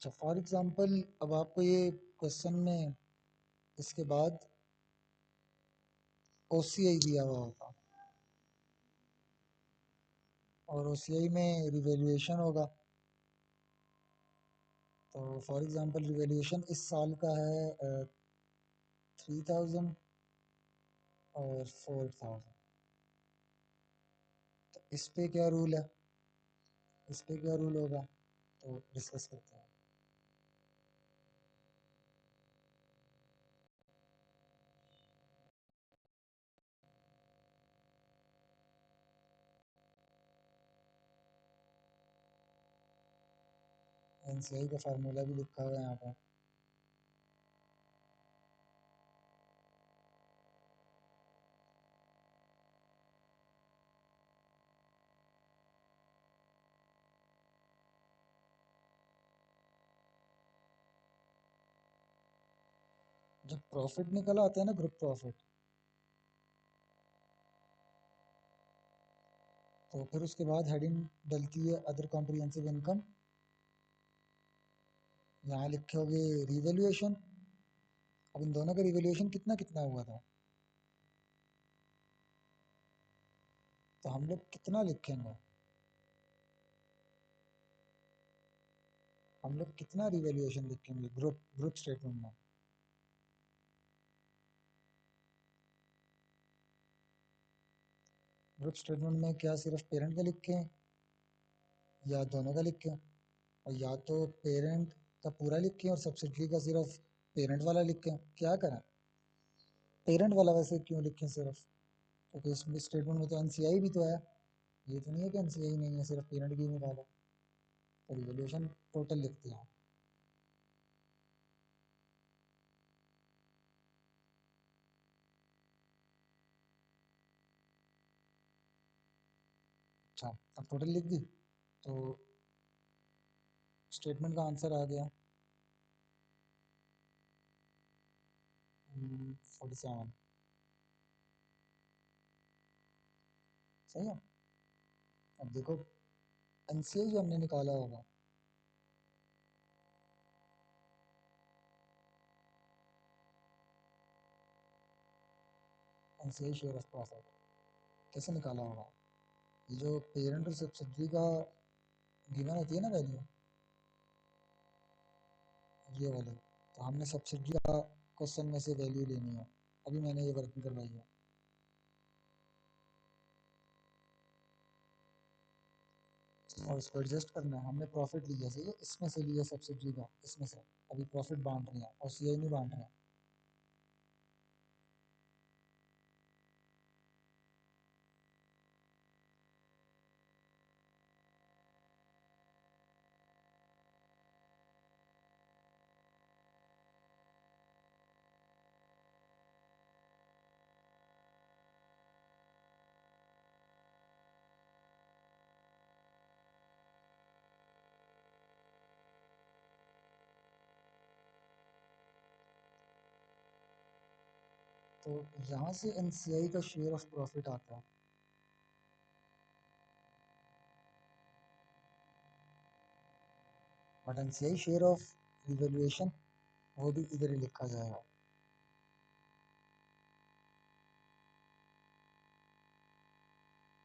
अच्छा, for example अब आपको ये क्वेश्चन में इसके बाद ओसीआई दिया हुआ होगा और ओसीआई में रिवैल्यूएशन होगा। तो फॉर एग्जांपल रिवैल्यूएशन इस साल का है 3000 और 4000। तो इस पे क्या रूल है, इस पे क्या रूल होगा, तो डिस्कस करते हैं। एनसीआई का फार्मूला भी लिखा हुआ है यहाँ पर। जब प्रॉफिट निकल आता है ना, ग्रुप प्रॉफिट, तो फिर उसके बाद हेडिंग डलती है अदर कॉम्प्रिहेंसिव इनकम। यहाँ लिखोगे रिवैल्यूएशन। अब इन दोनों का रिवैल्यूएशन कितना कितना हुआ था, तो हम लोग कितना लिखेंगे, हम लोग कितना रिवैल्यूएशन लिखेंगे ग्रुप ग्रुप स्टेटमेंट में। ग्रुप स्टेटमेंट में क्या सिर्फ पेरेंट का लिखें या दोनों का लिखें, और या तो पेरेंट का पूरा लिखें और सब्सिडरी का सिर्फ पेरेंट वाला लिखें, क्या करें। पेरेंट वाला वैसे क्यों लिखें सिर्फ, क्योंकि इसमें स्टेटमेंट में तो एनसीआई भी तो है, ये तो नहीं है कि एनसीआई नहीं है, सिर्फ पेरेंट की निकाला। तो रिवैल्यूएशन टोटल लिखते हैं। अच्छा, अब टोटल लिख दी तो स्टेटमेंट का आंसर आ गया 47। सही है। अब देखो एनसीआई जो हमने निकाला होगा, एनसीआई शेयर ऑफ प्रॉफिट कैसे निकाला होगा, ये जो पेरेंट और सब्सिडरी का गिवन होती है ना वैल्यू, ये वाली, तो हमने सब्सिडरी का क्वेश्चन में से वैल्यू लेनी है। अभी मैंने ये वर्किंग करवाई है। और उसको एडजस्ट करना है। हमने प्रॉफिट लिया सही है, इसमें से लिया सब्सिडरी का, इसमें से अभी प्रॉफिट बांट रहे हैं और सीआई नहीं बांट रहे हैं। तो यहाँ से एनसीआई का शेयर ऑफ प्रॉफिट आता है। But NCI share of revaluation वो भी इधर ही लिखा जाएगा।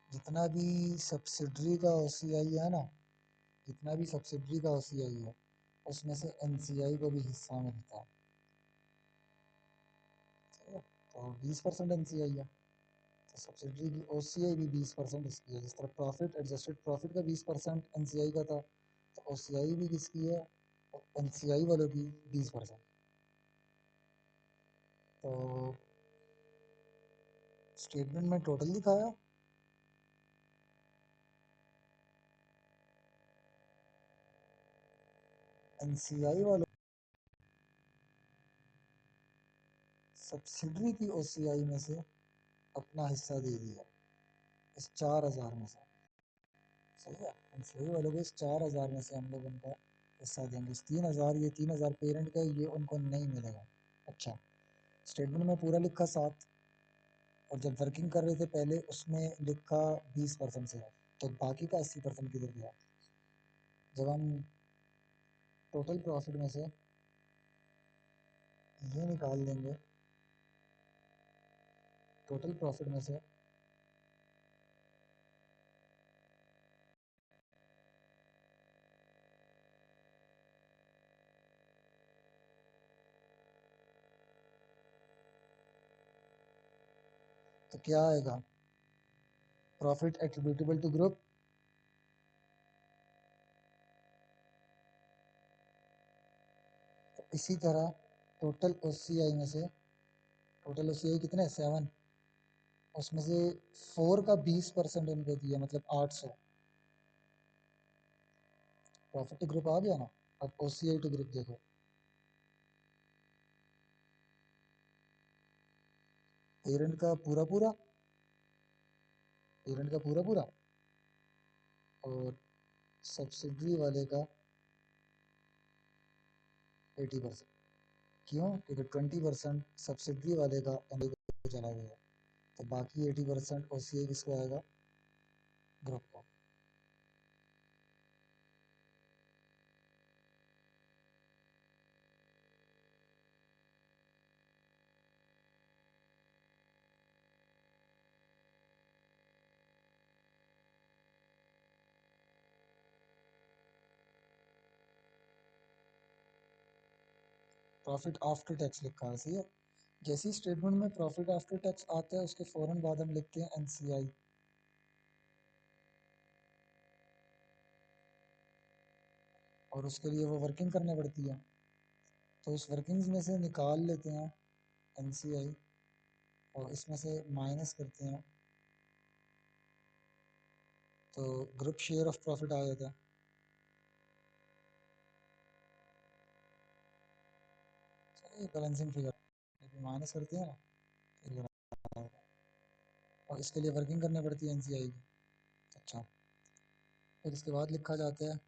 जितना भी सब्सिडरी का ओसीआई है ना, जितना भी सब्सिडरी का ओसीआई है, उसमें से एनसीआई को भी हिस्सा मिलता है। ठीक है? तो 20% एनसीआई है, तो सब्सिडरी की ओसीआई भी 20% इसकी है। जिस तरह प्रॉफिट एडजस्टेड प्रॉफिट का 20% एनसीआई का था, तो ओसीआई भी किसकी है, एनसीआई वालों की 20%। तो स्टेटमेंट में टोटल दिखाया, एनसीआई वालों सब्सिडरी की ओसीआई में से अपना हिस्सा दे दिया इस 4000 में से। सही है, एनसीआई वालों को इस 4000 में से हम लोग उनका हिस्सा देंगे। इस 3000, ये 3000 पेरेंट का, ये उनको नहीं मिलेगा। अच्छा, स्टेटमेंट में पूरा लिखा 7, और जब वर्किंग कर रहे थे पहले उसमें लिखा 20% से, तो बाकी का 80% किधर गया। जब हम टोटल प्रॉफिट में से ये निकाल देंगे, टोटल प्रॉफिट में से तो क्या आएगा, प्रॉफिट एट्रीब्यूटेबल टू ग्रुप। तो इसी तरह टोटल ओसीआई में से, टोटल ओसीआई कितने हैं 7, उसमें से 4 का 20% उनको दिया, मतलब 800। प्रॉफिट टू ग्रुप आ गया ना। अब ओसीआई टू ग्रुप देखो, पेरेंट का पूरा पूरा, पेरेंट का पूरा पूरा, और सब्सिडरी वाले का 80%। क्यों? क्योंकि 20% सब्सिडरी वाले का एमडी को चला गया, तो बाकी 80% ओसीआई किसको आएगा, ग्रुप को। प्रॉफिट आफ्टर टैक्स लिखा है, सही है। जैसी स्टेटमेंट में प्रॉफिट आफ्टर टैक्स आता है उसके फौरन बाद हम लिखते हैं एनसीआई, और उसके लिए वो वर्किंग करनी पड़ती है, तो उस वर्किंग्स में से निकाल लेते हैं एनसीआई, और इसमें से माइनस करते हैं, तो ग्रुप शेयर ऑफ प्रॉफिट आ जाता है। सही, बैलेंसिंग फिगर माइनस करते हैं ना, फिर और इसके लिए वर्किंग करनी पड़ती है एनसीआई की। अच्छा, फिर इसके बाद लिखा जाता है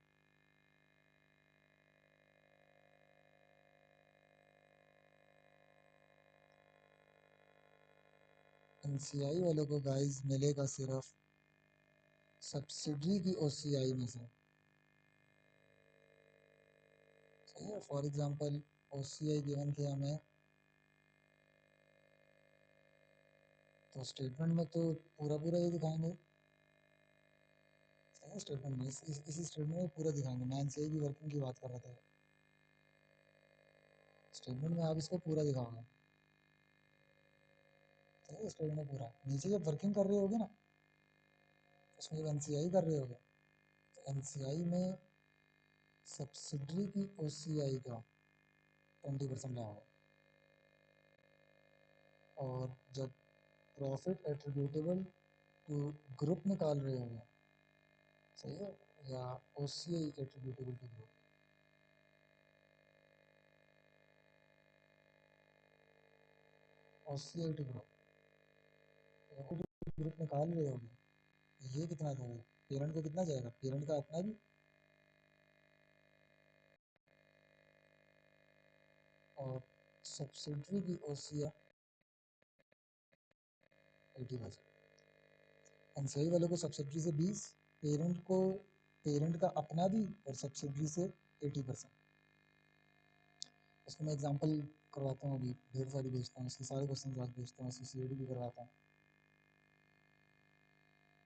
एनसीआई वालों को गाइस मिलेगा सिर्फ सब्सिडरी की ओसीआई में से। सही है, फॉर एग्जांपल ओसीआई गिवन किया हमें, तो स्टेटमेंट में तो पूरा पूरा ही दिखाएंगे। सही है, स्टेटमेंट में इसी स्टेटमेंट में पूरा दिखाएंगे। मैं एनसीआई की वर्किंग की बात कर रहा था, स्टेटमेंट में आप इसको पूरा दिखाओगे। सही है, स्टेटमेंट में पूरा, नीचे जब वर्किंग कर रहे होगे ना, उसमें जब एनसीआई कर रहे होगे, तो एनसीआई में सब्सिडरी की ओसीआई का 20% लगाओ, और जब प्रॉफिट एट्रीब्यूटेबल टू ग्रुप निकाल रहे होंगे, सही है, या OCI attributable to group, OCI to group, group निकाल रहे होंगे, ये कितना जाएगा, पेरेंट को कितना जाएगा, पेरेंट का अपना भी, और सब्सिडरी की ओसीआई 80%। एनसीआई वालों को सब्सिडरी से 20, पेरेंट को, पेरेंट का अपना भी और सब्सिडरी से 80%। इसको मैं एग्जांपल करवाता हूँ, अभी ढेर सारी भेजता हूँ, इसके सारे क्वेश्चन आज भेजता हूँ, सीसीडी भी करवाता हूँ।